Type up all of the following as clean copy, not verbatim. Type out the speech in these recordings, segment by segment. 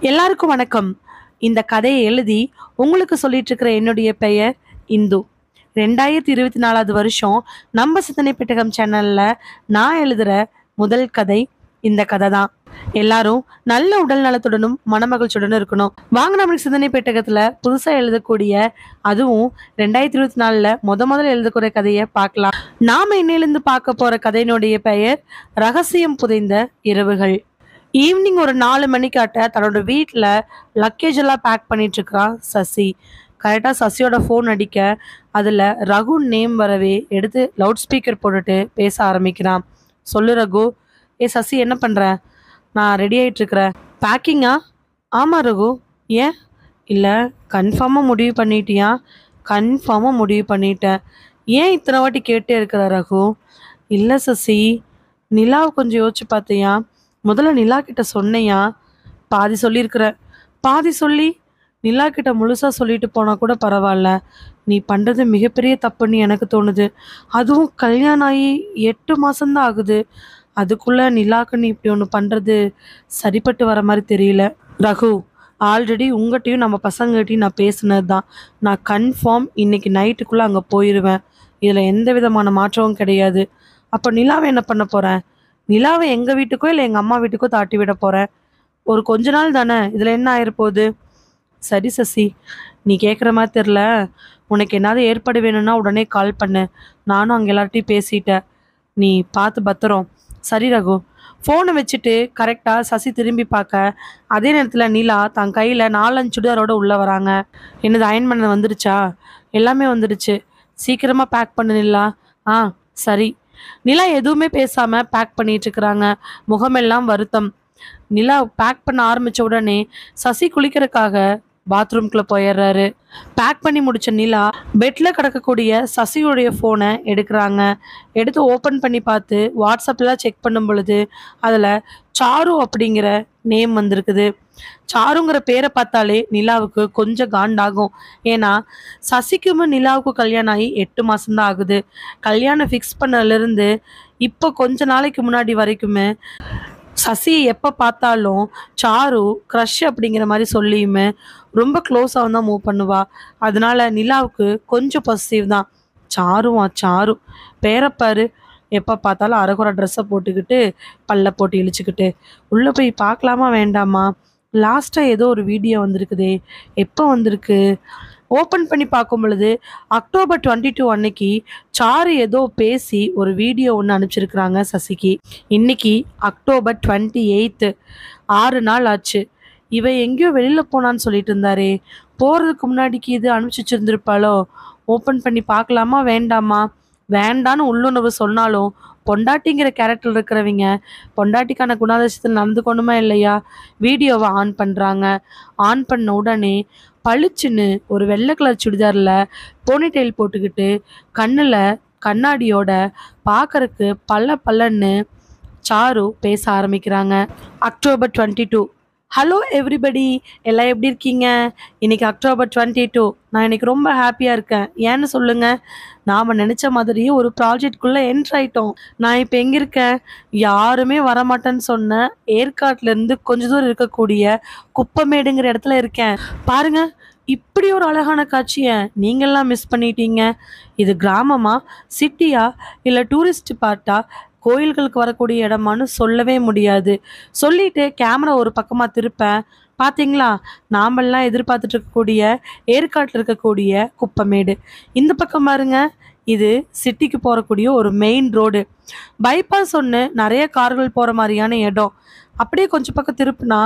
எல்லாருக்கும் வணக்கம். இந்த கதையை எழுதி உங்களுக்கு சொல்லிட்டு இருக்கிற என்னுடைய பெயர் இந்து. 2024வது வருஷம் நம்ம சிந்தனை பெட்டகம் சேனல்ல நான் எழுதுற முதல் கதை இந்த கதை தான். எல்லாரும் நல்ல உடல் நலத்துடனும் மனமகிழ்ச்சியுடனும் இருக்கணும். வாங்க நம்மளுக்கு சிந்தனை பெட்டகத்துல புதுசா எழுதக்கூடிய, அதுவும் 2024ல முதல்ல எழுதக்கூடிய கதையை பார்க்கலாம். நாம இன்னையிலிருந்து பார்க்க போற கதையினுடைய பெயர் ரகசியம் புதைந்த இரவுகள். ஈவினிங் ஒரு 4 மணிக்காட்ட தன்னோட வீட்டில் லக்கேஜ் எல்லாம் பேக் பண்ணிட்டு இருக்கிறான் சசி. கரெக்டாக சசியோட ஃபோன் அடிக்க அதில் ரகு நேம் வரவே எடுத்து லவுட் ஸ்பீக்கர் போட்டுட்டு பேச ஆரம்பிக்கிறான். சொல்லு ரகு. ஏ சசி, என்ன பண்ணுற? நான் ரெடி ஆகிட்டு இருக்கிறேன். பேக்கிங்கா? ஆமாம் ரகு. ஏன்? இல்லை, கன்ஃபார்மாக முடிவு பண்ணிட்டியா? கன்ஃபார்மாக முடிவு பண்ணிட்டேன். ஏன் இத்தனை வாட்டி கேட்டே இருக்கிற ரகு? இல்லை சசி, நிலாவை கொஞ்சம் யோசிச்சு பார்த்தியா? முதல்ல நிலா கிட்ட சொன்னையா? பாதி சொல்லியிருக்கிற. பாதி சொல்லி நிலா கிட்ட முழுசா சொல்லிட்டு போனா கூட பரவாயில்ல. நீ பண்றது மிகப்பெரிய தப்புன்னு எனக்கு தோணுது. அதுவும் கல்யாணம் ஆகி 8 மாசம்தான் ஆகுது. அதுக்குள்ள நிலாக்கு நீ இப்படி ஒன்று பண்றது சரிப்பட்டு வர மாதிரி தெரியல. ரகு, ஆல்ரெடி உங்ககிட்டயும் நம்ம பசங்ககிட்டையும் நான் பேசுனது தான். நான் கன்ஃபார்ம் இன்னைக்கு நைட்டுக்குள்ள அங்கே போயிடுவேன். இதில் எந்த விதமான மாற்றமும் கிடையாது. அப்போ நிலாவை என்ன பண்ண போறேன்? நிலாவை எங்கள் வீட்டுக்கோ இல்லை எங்கள் அம்மா வீட்டுக்கோ தாட்டி விட போகிறேன். ஒரு கொஞ்ச நாள் தானே, இதில் என்ன ஆயிருப்போகுது? சரி சசி, நீ கேட்குற மாதிரி தெரில. உனக்கு என்னாவது ஏற்பாடு வேணும்னா உடனே கால் பண்ணு. நானும் அங்கே எல்லார்ட்டையும் பேசிட்டேன். நீ பார்த்து பத்திரம். சரி ரகு. ஃபோனை வச்சுட்டு கரெக்டாக சசி திரும்பி பார்க்க, அதே நேரத்தில் நிலா தன் கையில் 4-5 சுடிதாரோடு உள்ளே வராங்க. என்னது, அயன் பண்ண வந்துடுச்சா? எல்லாமே வந்துடுச்சு. சீக்கிரமாக பேக் பண்ணு நிலா. ஆ சரி. நிலா எதுவுமே பேசாம பேக் பண்ணிட்டு இருக்கிறாங்க. முகமெல்லாம் வருத்தம். நிலா பேக் பண்ண ஆரம்பிச்ச உடனே சசி குளிக்கிறதுக்காக பாத்ரூம்குள்ள போயிடுறாரு. பேக் பண்ணி முடிச்ச நிலா பெட்ல கிடக்கக்கூடிய சசியுடைய ஃபோனை எடுக்கிறாங்க. எடுத்து ஓப்பன் பண்ணி பார்த்து வாட்ஸ்அப்ல செக் பண்ணும் பொழுது அதுல சாரு அப்படிங்கிற நேம் வந்திருக்குது. சாருங்கிற பேரை பார்த்தாலே நிலாவுக்கு கொஞ்சம் காண்டாகும். ஏன்னா சசிக்கும் நிலாவுக்கும் கல்யாணம் ஆகி 8 மாசம்தான் ஆகுது. கல்யாணம் ஃபிக்ஸ் பண்ணதுலேருந்து இப்போ கொஞ்ச நாளைக்கு முன்னாடி வரைக்குமே சசியை எப்போ பார்த்தாலும் சாரு க்ரஷ் அப்படிங்கிற மாதிரி சொல்லியுமே ரொம்ப க்ளோஸாக தான் மூவ் பண்ணுவா. அதனால நிலாவுக்கு கொஞ்சம் பாசிட்டிவ் தான். சாரு பேரப்பாரு, எப்போ பார்த்தாலும் அரைகுறை ட்ரெஸ்ஸை போட்டுக்கிட்டு பல்ல போட்டு இழிச்சுக்கிட்டு உள்ளே போய் பார்க்கலாமா வேண்டாமா? லாஸ்ட்டாக ஏதோ ஒரு வீடியோ வந்திருக்குதே, எப்போ வந்திருக்கு? ஓப்பன் பண்ணி பார்க்கும் பொழுது அக்டோபர் 22 அன்னைக்கு சாரு ஏதோ பேசி ஒரு வீடியோ ஒன்று அனுப்பிச்சிருக்கிறாங்க சசிக்கு. இன்னைக்கு அக்டோபர் 28, 6 நாள் ஆச்சு. இவ எங்கேயோ வெளியில் போனான்னு சொல்லிட்டு இருந்தாரே, போகிறதுக்கு முன்னாடிக்கு இது அனுப்பிச்சி வச்சிருந்துருப்பாளோ? ஓப்பன் பண்ணி பார்க்கலாமா வேண்டாமா? வேண்டான்னு உள்ளுணர்வு சொன்னாலும் பொண்டாட்டிங்கிற கேரக்டர் இருக்கிறவங்க பொண்டாட்டிக்கான குணாதிசயத்தில் நடந்துக்கணுமா இல்லையா? வீடியோவை ஆன் பண்ணுறாங்க. ஆன் பண்ண உடனே பளிச்சுன்னு ஒரு வெள்ளை கலர் சுடிதாரில் போனிடெயில் போட்டுக்கிட்டு கண்ணில் கண்ணாடியோட பார்க்கறக்கு பல்லன்னு சாரு பேச ஆரம்பிக்கிறாங்க. அக்டோபர் 22. ஹலோ எவ்ரிபடி, எல்லாம் எப்படி இருக்கீங்க? இன்னைக்கு அக்டோபர் 22. நான் இன்னைக்கு ரொம்ப ஹாப்பியாக இருக்கேன். ஏன்னு சொல்லுங்க. நாம் நினச்ச மாதிரியே ஒரு ப்ராஜெக்ட்குள்ளே என்ட்ரு ஆயிட்டோம். நான் இப்போ எங்கே இருக்கேன்? யாருமே வரமாட்டேன்னு சொன்ன ஏற்காட்டிலேருந்து கொஞ்சம் தூரம் இருக்கக்கூடிய குப்பமேடுங்கிற இடத்துல இருக்கேன். பாருங்க, இப்படி ஒரு அழகான காட்சியை நீங்கள்லாம் மிஸ் பண்ணிட்டீங்க. இது கிராமமா, சிட்டியா, இல்லை டூரிஸ்ட் பார்ட்டா, கோயில்களுக்கு வரக்கூடிய இடமானு சொல்லவே முடியாது. சொல்லிட்டு கேமரா ஒரு பக்கமாக திருப்பேன். பார்த்தீங்களா, நாமெல்லாம் எதிர்பார்த்துட்டு இருக்கக்கூடிய ஏற்காட்டில் இருக்கக்கூடிய குப்பமேடு. இந்த பக்கம் பாருங்க, இது சிட்டிக்கு போகக்கூடிய ஒரு மெயின் ரோடு. பைபாஸ் ஒன்று, நிறைய கார்கள் போகிற மாதிரியான இடம். அப்படியே கொஞ்சம் பக்கம் திருப்பினா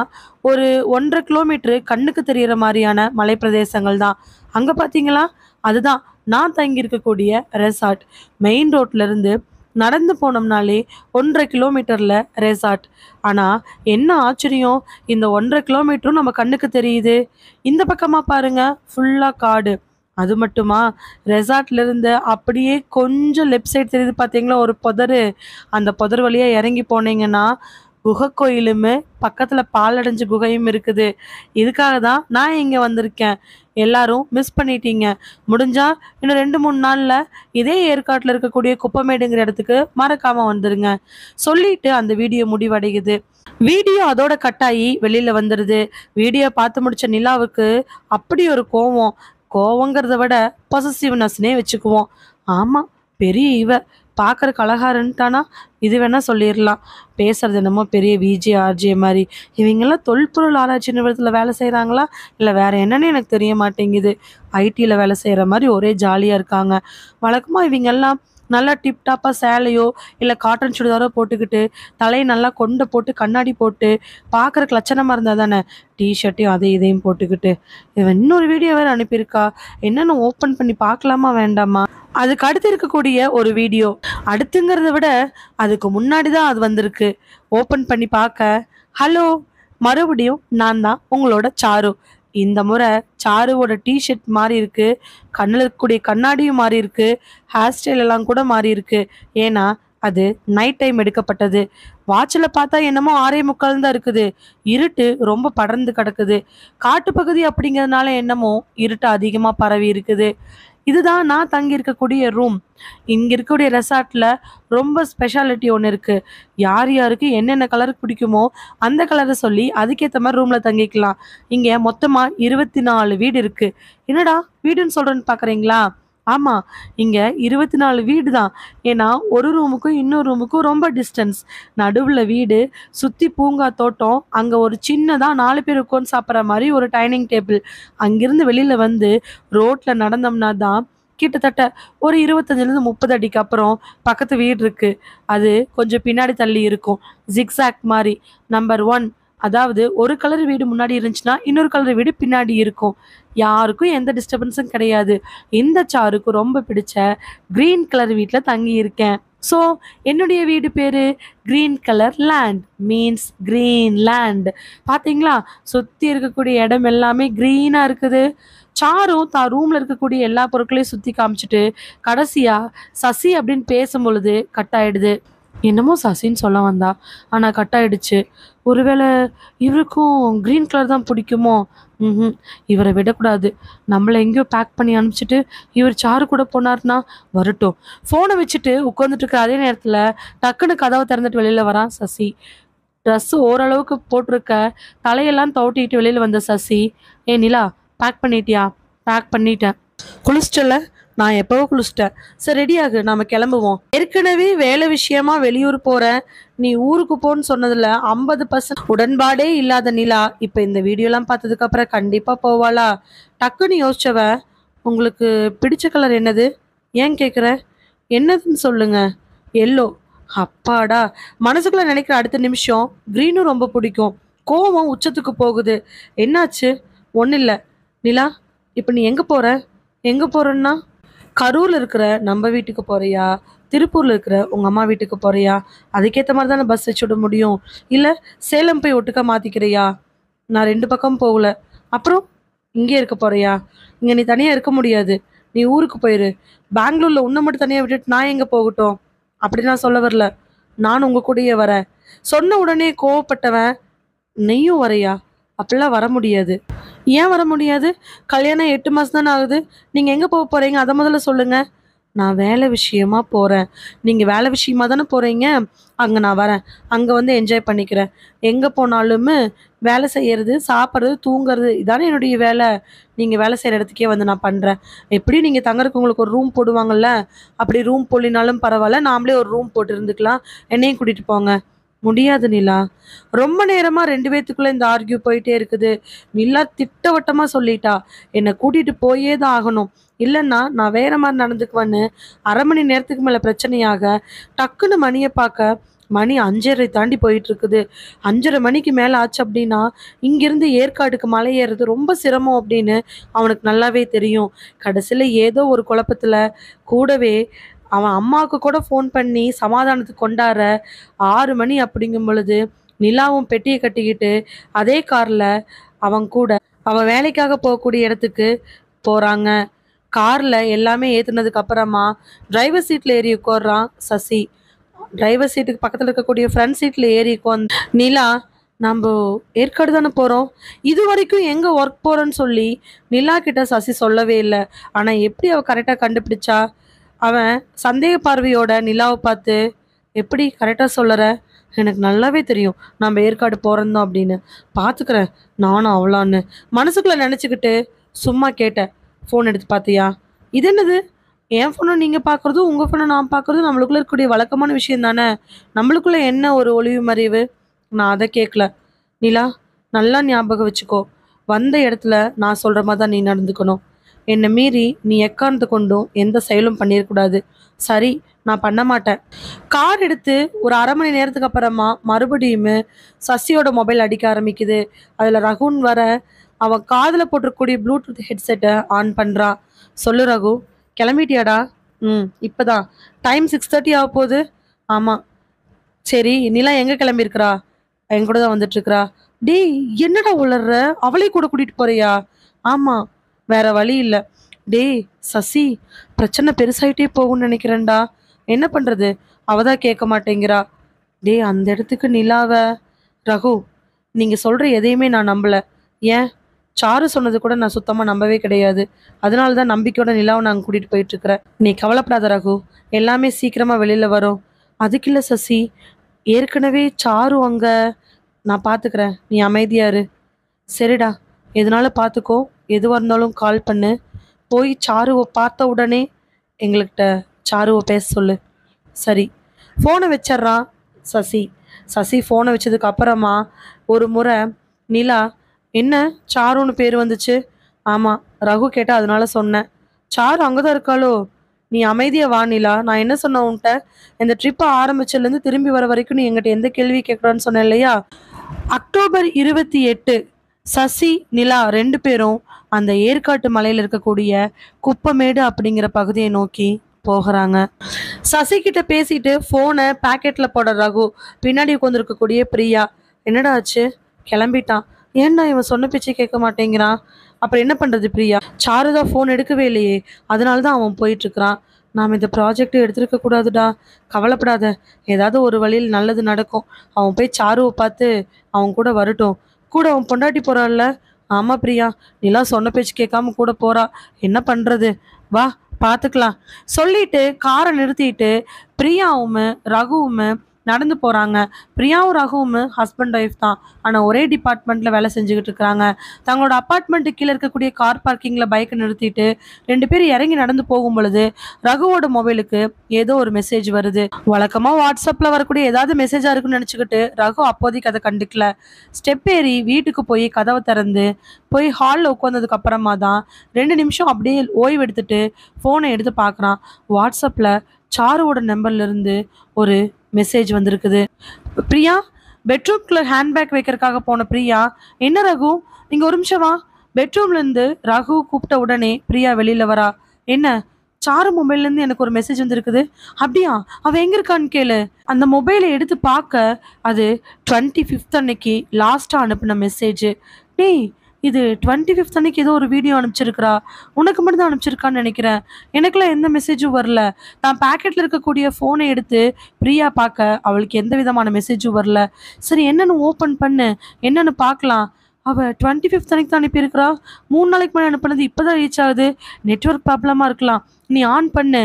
ஒரு 1.5 கிலோமீட்டரு கண்ணுக்கு தெரிகிற மாதிரியான மலை பிரதேசங்கள் தான். அங்கே பார்த்தீங்களா, அதுதான் நான் தங்கி இருக்கக்கூடிய ரெசார்ட். மெயின் ரோட்லேருந்து நடந்து போனோம்னாலே 1.5 கிலோமீட்டரில் ரெசார்ட். ஆனால் என்ன ஆச்சரியம், இந்த 1.5 கிலோமீட்டரும் நம்ம கண்ணுக்கு தெரியுது. இந்த பக்கமாக பாருங்க, ஃபுல்லாக காடு. அது மட்டுமா, ரெசார்ட்லேருந்து அப்படியே கொஞ்சம் லெஃப்ட் சைடு தெரியுது பார்த்தீங்களா ஒரு புதர். அந்த புதர் வழியாக இறங்கி போனீங்கன்னா குகை கோயிலுமே பக்கத்துல பாலடைஞ்ச குகையும் இருக்குது. இதுக்காக தான் நான் இங்க வந்திருக்கேன். எல்லாரும் மிஸ் பண்ணிட்டீங்க. முடிஞ்சா இன்னும் 2-3 நாள்ல இதே ஏற்காட்டுல இருக்கக்கூடிய குப்பமேடுங்கிற இடத்துக்கு மறக்காம வந்துருங்க. சொல்லிட்டு அந்த வீடியோ முடிவடையுது. வீடியோ அதோட கட்டாயி வெளியில வந்துருது. வீடியோ பார்த்து முடிச்ச நிலாவுக்கு அப்படி ஒரு கோவம். கோவங்கிறத விட பொசசிவ்னஸ்னே வச்சுக்குவோம். ஆமா, பெரிய பார்க்கறக்கு அழகா இருந்துட்டானா இது வேணா சொல்லிடலாம். பேசுறது என்னமோ பெரிய விஜே ஆர்ஜே மாதிரி. இவங்கெல்லாம் தொல்பொருள் ஆராய்ச்சி நிறுவனத்தில் வேலை செய்கிறாங்களா இல்லை வேற என்னன்னு எனக்கு தெரிய மாட்டேங்குது. ஐடியில் வேலை செய்கிற மாதிரி ஒரே ஜாலியாக இருக்காங்க. வழக்கமாக இவங்கெல்லாம் நல்லா டிப்டாப்பாக சேலையோ இல்லை காட்டன் சுடிதாரோ போட்டுக்கிட்டு தலையை நல்லா கொண்டை போட்டு கண்ணாடி போட்டு பார்க்குறக்கு லட்சணமாக இருந்தால் தானே டிஷர்ட்டையும் அதை இதையும் போட்டுக்கிட்டு. இவன் இன்னொரு வீடியோ வேறு அனுப்பியிருக்கா. என்னென்னு ஓப்பன் பண்ணி பார்க்கலாமா வேண்டாமா? அதுக்கு அடுத்து இருக்கக்கூடிய ஒரு வீடியோ, அடுத்துங்கிறத விட அதுக்கு முன்னாடி தான் அது வந்திருக்கு. ஓப்பன் பண்ணி பார்க்க, ஹலோ, மறுபடியும் நான் தான் உங்களோட சாரு. இந்த முறை சாருவோட டிஷர்ட் மாறி இருக்கு, கண்ணில் இருக்கக்கூடிய கண்ணாடியும் மாறி இருக்கு, ஹேர் ஸ்டைல் எல்லாம் கூட மாறி இருக்கு. ஏன்னா அது நைட் டைம் எடுக்கப்பட்டது. வாட்சில் பார்த்தா என்னமோ 6:45 தான் இருக்குது. இருட்டு ரொம்ப படர்ந்து கிடக்குது. காட்டுப்பகுதி அப்படிங்கிறதுனால என்னமோ இருட்டு அதிகமாக பரவி இருக்குது. இதுதான் நான் தங்கி இருக்கக்கூடிய ரூம். இங்கே இருக்கக்கூடிய ரெசார்ட்டில் ரொம்ப ஸ்பெஷாலிட்டி ஒன்று இருக்குது. யார் யாருக்கு என்னென்ன கலருக்கு பிடிக்குமோ அந்த கலரை சொல்லி அதுக்கேற்ற மாதிரி ரூமில் தங்கிக்கலாம். இங்கே மொத்தமாக 24 வீடு இருக்குது. என்னடா வீடுன்னு சொல்கிறேன்னு பார்க்குறீங்களா? ஆமாம், இங்கே 24 வீடு தான். ஏன்னா ஒரு ரூமுக்கும் இன்னொரு ரூமுக்கும் ரொம்ப டிஸ்டன்ஸ். நடுவில் வீடு, சுற்றி பூங்கா தோட்டம், அங்கே ஒரு சின்னதாக 4 பேர் உட்காந்து சாப்பிட்ற மாதிரி ஒரு டைனிங் டேபிள். அங்கிருந்து வெளியில் வந்து ரோட்டில் நடந்தோம்னா தான் கிட்டத்தட்ட ஒரு 25-30 அடிக்கு அப்புறம் பக்கத்து வீடு இருக்குது. அது கொஞ்சம் பின்னாடி தள்ளி இருக்கும். ஜிக்ஸாக் மாதிரி. நம்பர் 1, அதாவது ஒரு கலர் வீடு முன்னாடி இருந்துச்சுன்னா இன்னொரு கலர் வீடு பின்னாடி இருக்கும். யாருக்கும் எந்த டிஸ்டர்பன்ஸும் கிடையாது. இந்த சாருக்கு ரொம்ப பிடிச்ச கிரீன் கலர் வீட்டில் தங்கி இருக்கேன். ஸோ என்னுடைய வீடு பேர் green colour land, means green land. பார்த்தீங்களா, சுற்றி இருக்கக்கூடிய இடம் எல்லாமே க்ரீனாக இருக்குது. சாரும் தான் ரூமில் இருக்கக்கூடிய எல்லா பொருட்களையும் சுற்றி காமிச்சிட்டு கடைசியாக சசி அப்படின்னு பேசும் பொழுது கட் ஆயிடுது. என்னமோ சசின்னு சொல்ல வந்தா, ஆனால் கட் ஆயிடுச்சு. ஒருவேளை இவருக்கும் க்ரீன் கலர் தான் பிடிக்குமோ? இவரை விடக்கூடாது. நம்மளை எங்கேயோ பேக் பண்ணி அனுப்பிச்சிட்டு இவர் சாரு கூட போனார்னா வரட்டும். ஃபோனை வச்சுட்டு உட்காந்துட்டு இருக்கிற அதே நேரத்தில் டக்குன்னு கதவை திறந்துட்டு வெளியில் வரான் சசி. ட்ரெஸ்ஸு ஓரளவுக்கு போட்டிருக்க, தலையெல்லாம் தவட்டிட்டு வெளியில் வந்த சசி, ஏ நிலா, பேக் பண்ணிட்டியா? பேக் பண்ணிட்டேன். குளிச்சிட்டல? நான் எப்போவோ குளிச்சிட்டேன். சரி, ரெடியாகு, நாம கிளம்புவோம். ஏற்கனவே வேலை விஷயமா வெளியூர் போறேன், நீ ஊருக்கு போன்னு சொன்னதுல 50% உடன்பாடே இல்லாத நிலா இப்ப இந்த வீடியோலாம் பார்த்ததுக்கு அப்புறம் கண்டிப்பா போவாளா? டக்குன்னு யோசிச்சவ, உங்களுக்கு பிடிச்ச கலர் என்னது? ஏன் கேட்குற? என்னதுன்னு சொல்லுங்க. எல்லோ. அப்பாடா, மனசுக்குள்ள நினைக்கிற அடுத்த நிமிஷம் க்ரீனும் ரொம்ப பிடிக்கும். கோவம் உச்சத்துக்கு போகுது. என்னாச்சு? ஒன்றும் இல்லை. நிலா, இப்போ நீ எங்கே போற? எங்கே போறன்னா, கரூரில் இருக்கிற நம்ம வீட்டுக்கு போறியா, திருப்பூரில் இருக்கிற உங்கள் அம்மா வீட்டுக்கு போறியா? அதுக்கேற்ற மாதிரி தானே பஸ் வச்சு விட முடியும். இல்லை சேலம் போய் ஒட்டுக்கா மாற்றிக்கிறியா? நான் 2 பக்கம் போகல. அப்புறம் இங்கே இருக்க போறியா? இங்கே நீ தனியாக இருக்க முடியாது. நீ ஊருக்கு போயிரு. பெங்களூரில் உன்னை மட்டும் தனியாக விட்டுட்டு நான் எங்கே போகட்டும்? அப்படி நான் சொல்ல வரல. நான் உங்கள் கூடயே வரேன். சொன்ன உடனே கோவப்பட்டவன், நீயும் வரையா? அப்படிலாம் வர முடியாது. ஏன் வர முடியாது? கல்யாணம் 8 மாதம் தானே ஆகுது. நீங்கள் எங்கே போக போகிறீங்க அதை முதல்ல சொல்லுங்கள். நான் வேலை விஷயமா போகிறேன். நீங்கள் வேலை விஷயமா தானே போகிறீங்க. அங்கே நான் வரேன். அங்கே வந்து என்ஜாய் பண்ணிக்கிறேன். எங்கே போனாலுமே வேலை செய்கிறது, சாப்பிட்றது, தூங்குறது இதானே என்னுடைய வேலை. நீங்கள் வேலை செய்கிற இடத்துக்கே வந்து நான் பண்ணுறேன். எப்படியும் நீங்கள் தங்கறதுக்கு உங்களுக்கு ஒரு ரூம் போடுவாங்கள்ல, அப்படி ரூம் போடலினாலும் பரவாயில்ல, நாமளே ஒரு ரூம் போட்டு இருந்துக்கலாம். என்னையும் கூட்டிகிட்டு போங்க. முடியாது நிலா. ரொம்ப நேரமா 2 பேத்துக்குள்ள இந்த ஆர்கியூ போயிட்டே இருக்குது. நிலா திட்டவட்டமா சொல்லிட்டா, என்னை கூட்டிட்டு போயே தான் ஆகணும். இல்லைன்னா நான் வேற மாதிரி நடந்துக்குவேன்னு 1/2 மணி நேரத்துக்கு மேல பிரச்சனையாக டக்குன்னு மணியை பார்க்க மணி 5:30 தாண்டி போயிட்டு இருக்குது. 5:30 மணிக்கு மேல ஆச்சு அப்படின்னா இங்கிருந்து ஏற்காடுக்கு மலை ஏறுறது ரொம்ப சிரமம் அப்படின்னு அவனுக்கு நல்லாவே தெரியும். கடைசியில ஏதோ ஒரு குழப்பத்துல கூடவே அவன் அம்மாவுக்கு கூட ஃபோன் பண்ணி சமாதானத்துக்கு கொண்டாடுற 6 மணி அப்படிங்கும் பொழுது நிலாவும் பெட்டியை கட்டிக்கிட்டு அதே காரில் அவன் கூட அவன் வேலைக்காக போகக்கூடிய இடத்துக்கு போகிறாங்க. காரில் எல்லாமே ஏற்றுனதுக்கு அப்புறமா டிரைவர் சீட்டில் ஏறி உட்கார்றான் சசி. டிரைவர் சீட்டுக்கு பக்கத்தில் இருக்கக்கூடிய ஃப்ரண்ட் சீட்டில் ஏறி உட்காந்து நிலா, நம்ம ஏற்காடு தானே போகிறோம், இது வரைக்கும் எங்கே ஒர்க் போகிறோன்னு சொல்லி நிலா கிட்ட சசி சொல்லவே இல்லை. ஆனால் எப்படி அவள் கரெக்டாக கண்டுபிடிச்சா? அவன் சந்தேக பார்வையோட நிலாவை பார்த்து, எப்படி கரெக்டாக சொல்லற? எனக்கு நல்லாவே தெரியும் நம்ம ஏற்காடு போகிறோம் அப்படின்னு. பார்த்துக்கிறேன் நானும் அவளான்னு மனசுக்குள்ளே நினச்சிக்கிட்டு சும்மா கேட்டேன். ஃபோன் எடுத்து பார்த்தியா? இது என்னது? என் ஃபோனை நீங்கள் பார்க்குறதும் உங்கள் ஃபோனை நான் பார்க்குறதும் நம்மளுக்குள்ளே இருக்கக்கூடிய வழக்கமான விஷயம் தானே. நம்மளுக்குள்ளே என்ன ஒரு ஒளிவு மறைவு? நான் அதை கேட்கல. நிலா, நல்லா ஞாபகம் வச்சுக்கோ, வந்த இடத்துல நான் சொல்கிற மாதிரி தான் நீ நடந்துக்கணும். என்னை மீறி நீ எக்காரணத்தை கொண்டும் எந்த செயலும் பண்ணிடக்கூடாது. சரி, நான் பண்ண மாட்டேன். கார் எடுத்து ஒரு அரை மணி நேரத்துக்கு அப்புறமா மறுபடியும் சசியோட மொபைல் அடிக்க ஆரம்பிக்குது. அதில் ரகுன் வர அவன் காதில் போட்டிருக்கக்கூடிய ப்ளூடூத் ஹெட்செட்டை ஆன் பண்ணுறான். சொல்லு ரகு, கிளம்பிட்டியாடா? இப்போதான். டைம் 6:30 ஆக போகுது. ஆமாம். சரி, நிலா எங்கே கிளம்பியிருக்கிறா? என் கூட தான் வந்துட்டுருக்குறா. டேய், என்னடா உளர்ற? அவளை கூட கூட்டிகிட்டு போறியா? ஆமாம், வேற வழி இல்லை. டேய் சசி, பிரச்சனை பெருசாயிட்டே போகும்னு நினைக்கிறேன்டா. என்ன பண்ணுறது? அவள் தான் கேட்க மாட்டேங்கிறா. டேய், அந்த இடத்துக்கு நிலாவை. ரகு, நீங்கள் சொல்கிற எதையுமே நான் நம்பலை. ஏன்? சாரு சொன்னது கூட நான் சுத்தமாக நம்பவே கிடையாது. அதனால தான் நம்பிக்கையோட நிலாவை நாங்கள் கூட்டிகிட்டு போயிட்டுருக்குறேன். நீ கவலைப்படாத ரகு, எல்லாமே சீக்கிரமாக வெளியில் வரும். அதுக்கு இல்லை சசி, ஏற்கனவே சாரு அங்கே. நான் பார்த்துக்கிறேன், நீ அமைதியாரு. சரிடா, எதனால பார்த்துக்கோ, எதுவாக இருந்தாலும் கால் பண்ணு. போய் சாருவை பார்த்த உடனே எங்கள்கிட்ட சாருவை பேச சொல்லு. சரி. ஃபோனை வச்சிட்றான் சசி. சசி ஃபோனை வச்சதுக்கு அப்புறமா ஒரு முறை நிலா, என்ன சாருன்னு பேர் வந்துச்சு? ஆமாம், ரகு கேட்டால் அதனால சொன்னேன். சாரு அங்கே தான் இருக்காளோ? நீ அமைதியாக வா நிலா. நான் என்ன சொன்ன உன்ட்ட? இந்த ட்ரிப்பை ஆரம்பிச்சதுலேருந்து திரும்பி வர வரைக்கும் நீ எங்கிட்ட எந்த கேள்வி கேட்குறான்னு சொன்னேன் இல்லையா? அக்டோபர் 28 சசி நிலா 2 பேரும் அந்த ஏற்காட்டு மலையில் இருக்கக்கூடிய குப்பமேடு அப்படிங்கிற பகுதியை நோக்கி போகிறாங்க. சசி கிட்ட பேசிட்டு ஃபோனை பேக்கெட்டில் போட ரகு. பின்னாடி உட்காந்துருக்கக்கூடிய பிரியா, என்னடா ஆச்சு? கிளம்பிட்டான். ஏன்டா இவன் சொன்ன பேச்சை கேட்க மாட்டேங்கிறான்? அப்புறம் என்ன பண்ணுறது பிரியா? சாருதா ஃபோன் எடுக்கவே இல்லையே, அதனால தான் அவன் போயிட்டுருக்கிறான். நாம் இந்த ப்ராஜெக்டை எடுத்துருக்க கூடாதுடா. கவலைப்படாத, ஏதாவது ஒரு வழியில் நல்லது நடக்கும். அவன் போய் சாருவை பார்த்து அவன் கூட வரட்டும். கூட அவன் பொண்டாட்டி போகிறாள்ல. ஆமாம் பிரியா, நீலாம் சொன்ன பேச்சு கேட்காம கூட போகிறா. என்ன பண்ணுறது? வா பார்த்துக்கலாம் சொல்லிட்டு காரை நிறுத்திட்டு பிரியாவும் ரகுவும் நடந்து போகிறாங்க. பிரியாவும் ரகுவும் ஹஸ்பண்ட் ஒய்ஃப் தான், ஆனால் ஒரே டிபார்ட்மெண்ட்டில் வேலை செஞ்சுக்கிட்டு இருக்கிறாங்க. தங்களோட அப்பார்ட்மெண்ட்டு கீழே இருக்கக்கூடிய கார் பார்க்கிங்கில் பைக்கை நிறுத்திட்டு 2 பேர் இறங்கி நடந்து போகும் பொழுது ரகுவோட மொபைலுக்கு ஏதோ ஒரு மெசேஜ் வருது. வழக்கமாக வாட்ஸ்அப்பில் வரக்கூடிய ஏதாவது மெசேஜாக இருக்குன்னு நினச்சிக்கிட்டு ரகு அப்போதைக்கு அதை கண்டுக்கல. ஸ்டெப் ஏறி வீட்டுக்கு போய் கதவை திறந்து போய் ஹாலில் உட்காந்ததுக்கு அப்புறமா தான் 2 நிமிஷம் அப்படியே ஓய்வு எடுத்துட்டு ஃபோனை எடுத்து பார்க்குறான். வாட்ஸ்அப்பில் சாருவோட நம்பர்லேருந்து ஒரு மெசேஜ் வந்திருக்குது. பிரியா, பெட்ரூம்குள்ளே ஹேண்ட்பேக் வைக்கிறதுக்காக போன பிரியா, என்ன ரகு நீங்கள் ஒரு நிமிஷம் வா. பெட்ரூம்லேருந்து ரகு கூப்பிட்ட உடனே பிரியா வெளியில் வரா. என்ன, சாரு மொபைல்லேருந்து எனக்கு ஒரு மெசேஜ் வந்துருக்குது. அப்படியா? அவள் எங்கே இருக்கான்னு கேளு. அந்த மொபைலை எடுத்து பார்க்க அது 25th அன்னைக்கு லாஸ்ட்டாக அனுப்பின மெசேஜ். டேய், இது 25th அன்னைக்கு ஏதோ ஒரு வீடியோ அனுப்பிச்சிருக்கிறா. உனக்கு மட்டும் தான் அனுப்பிச்சிருக்கான்னு நினைக்கிறேன். எனக்குலாம் எந்த மெசேஜும் வரல. நான் பேக்கெட்டில் இருக்கக்கூடிய ஃபோனை எடுத்து பிரியா பார்க்க அவளுக்கு எந்த விதமான மெசேஜும் வரல. சரி, என்னென்னு ஓப்பன் பண்ணு, என்னென்னு பார்க்கலாம். அவள் 25th அன்னைக்கு தான் அனுப்பியிருக்கிறா. 3 நாளைக்கு முன்னாடி அனுப்பினது இப்போ தான் ரீச் ஆகுது. நெட்வொர்க் ப்ராப்ளமாக இருக்கலாம். நீ ஆன் பண்ணு.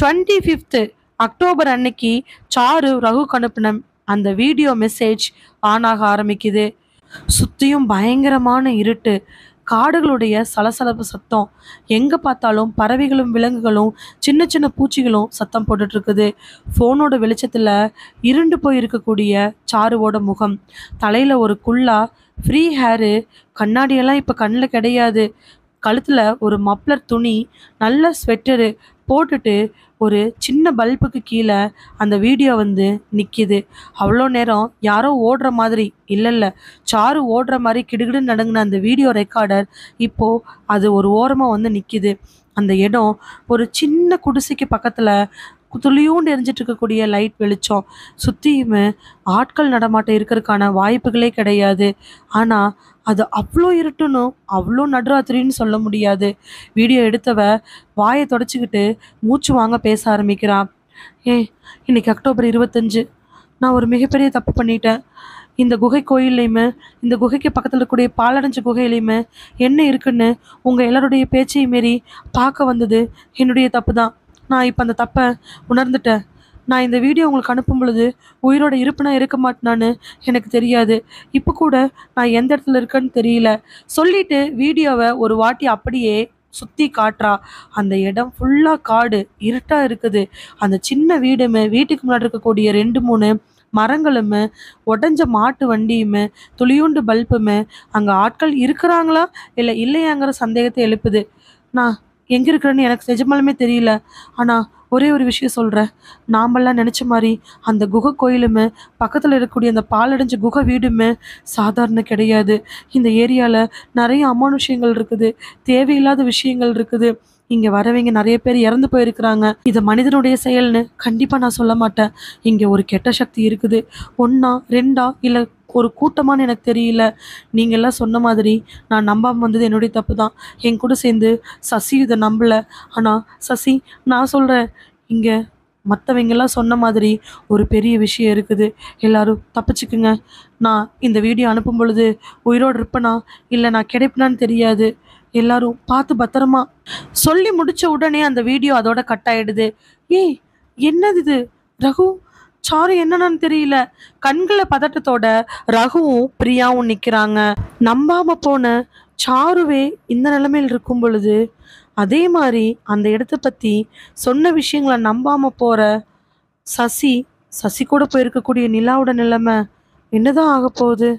25th அக்டோபர் அன்னைக்கு சாரு ரகுக்கு அனுப்பின அந்த வீடியோ மெசேஜ் ஆன் ஆக ஆரம்பிக்குது. சுற்றியும் பயங்கரமான இருட்டு, காடுகளுடைய சலசலப்பு சத்தம். எங்கே பார்த்தாலும் பறவைகளும் விலங்குகளும் சின்ன சின்ன பூச்சிகளும் சத்தம் போட்டுட்ருக்குது. ஃபோனோட வெளிச்சத்தில் இருண்டு போய் இருக்கக்கூடிய சாருவோட முகம், தலையில் ஒரு குள்ளா ஃப்ரீ ஹேரு, கண்ணாடியெல்லாம் இப்போ கண்ணில் கிடையாது. கழுத்தில் ஒரு மப்ளர் துணி, நல்ல ஸ்வெட்டரு போட்டுட்டு ஒரு சின்ன பல்புக்கு கீழே அந்த வீடியோ வந்து நிற்கிது. அவ்வளோ நேரம் யாரோ ஓடுற மாதிரி இல்லை, சாரு ஓடுற மாதிரி கிடுகிடுன்னு நடுங்கின அந்த வீடியோ ரெக்கார்டர் இப்போது அது ஒரு ஓரமாக வந்து நிற்கிது. அந்த இடம் ஒரு சின்ன குடிசைக்கு பக்கத்தில் துளியூண்டு எரிஞ்சிட்டு இருக்கக்கூடிய லைட் வெளிச்சம். சுற்றியுமே ஆட்கள் நடமாட்டம் இருக்கிறதுக்கான வாய்ப்புகளே கிடையாது. ஆனால் அது அவ்வளோ இருட்டுன்னும் அவ்வளோ நடுராத்திரின்னு சொல்ல முடியாது. வீடியோ எடுத்தவ வாயை தொடச்சிக்கிட்டு மூச்சு வாங்க பேச ஆரம்பிக்கிறான். ஏன் இன்னைக்கு அக்டோபர் 25. நான் ஒரு மிகப்பெரிய தப்பு பண்ணிட்டேன். இந்த குகை கோயில்லையுமே, இந்த குகைக்கு பக்கத்தில் இருக்கக்கூடிய பாலடைஞ்ச குகையிலையுமே என்ன இருக்குன்னு உங்கள் எல்லாருடைய பேச்சையும் மீறி பார்க்க வந்தது என்னுடைய தப்பு தான். நான் இப்போ அந்த தப்பை உணர்ந்துட்டேன். நான் இந்த வீடியோ உங்களுக்கு அனுப்பும் பொழுது உயிரோட இருப்பேனா இருக்க மாட்டேனான்னு எனக்கு தெரியாது. இப்போ கூட நான் எந்த இடத்துல இருக்கேன்னு தெரியல. சொல்லிட்டு வீடியோவை ஒரு வாட்டி அப்படியே சுற்றி காட்டுறா. அந்த இடம் ஃபுல்லாக காடு, இருட்டாக இருக்குது. அந்த சின்ன வீடுமே, வீட்டுக்கு முன்னாடி இருக்கக்கூடிய 2 3 மரங்களுமே, உடஞ்ச மாட்டு வண்டியுமே, துளியுண்டு பல்புமே, அங்கே ஆட்கள் இருக்கிறாங்களா இல்லை இல்லையாங்கிற சந்தேகத்தை எழுப்புது. நான் எங்கே இருக்கிறேன்னு எனக்கு நிஜமாலுமே தெரியல. ஆனால் ஒரே ஒரு விஷயம் சொல்கிறேன். நாமெல்லாம் நினச்ச மாதிரி அந்த குகை கோயிலுமே, பக்கத்தில் இருக்கக்கூடிய அந்த பாலடைஞ்ச குகை வீடுமே சாதாரண கிடையாது. இந்த ஏரியாவில் நிறைய அமானுஷ்யங்கள் இருக்குது, தேவையில்லாத விஷயங்கள் இருக்குது. இங்கே வரவங்க நிறைய பேர் இறந்து போயிருக்கிறாங்க. இது மனிதனுடைய செயல்னு கண்டிப்பாக நான் சொல்ல மாட்டேன். இங்கே ஒரு கெட்ட சக்தி இருக்குது. ஒன்றா 2ஆ இல்லை ஒரு கூட்டமானு எனக்கு தெரியல. நீங்கள் எல்லாம் சொன்ன மாதிரி நான் நம்பாமல் வந்தது என்னுடைய தப்பு தான். என் கூட சேர்ந்து சசி இதை நம்பலை. ஆனால் சசி, நான் சொல்கிறேன், இங்கே மற்றவங்கெல்லாம் சொன்ன மாதிரி ஒரு பெரிய விஷயம் இருக்குது. எல்லாரும் தப்பிச்சுக்குங்க. நான் இந்த வீடியோ அனுப்பும் பொழுது உயிரோடு இருப்பேனா இல்லை நான் கிடைப்பேனான்னு தெரியாது. எல்லாரும் பார்த்து பத்திரமா. சொல்லி முடிச்ச உடனே அந்த வீடியோ அதோட கட் ஆயிடுது. ஏய், என்னது இது? ரகு, சாரு என்னன்னு தெரியல. கண்களை பதட்டத்தோட ரகுவும் பிரியாவும் நிக்கிறாங்க. நம்பாம போன சாருவே இந்த நிலைமையில் இருக்கும் பொழுது, அதே மாதிரி அந்த இடத்த பத்தி சொன்ன விஷயங்களை நம்பாம போற சசி, சசி கூட போயிருக்கக்கூடிய நிலாவோட நிலைமை என்னதான் ஆக போகுது?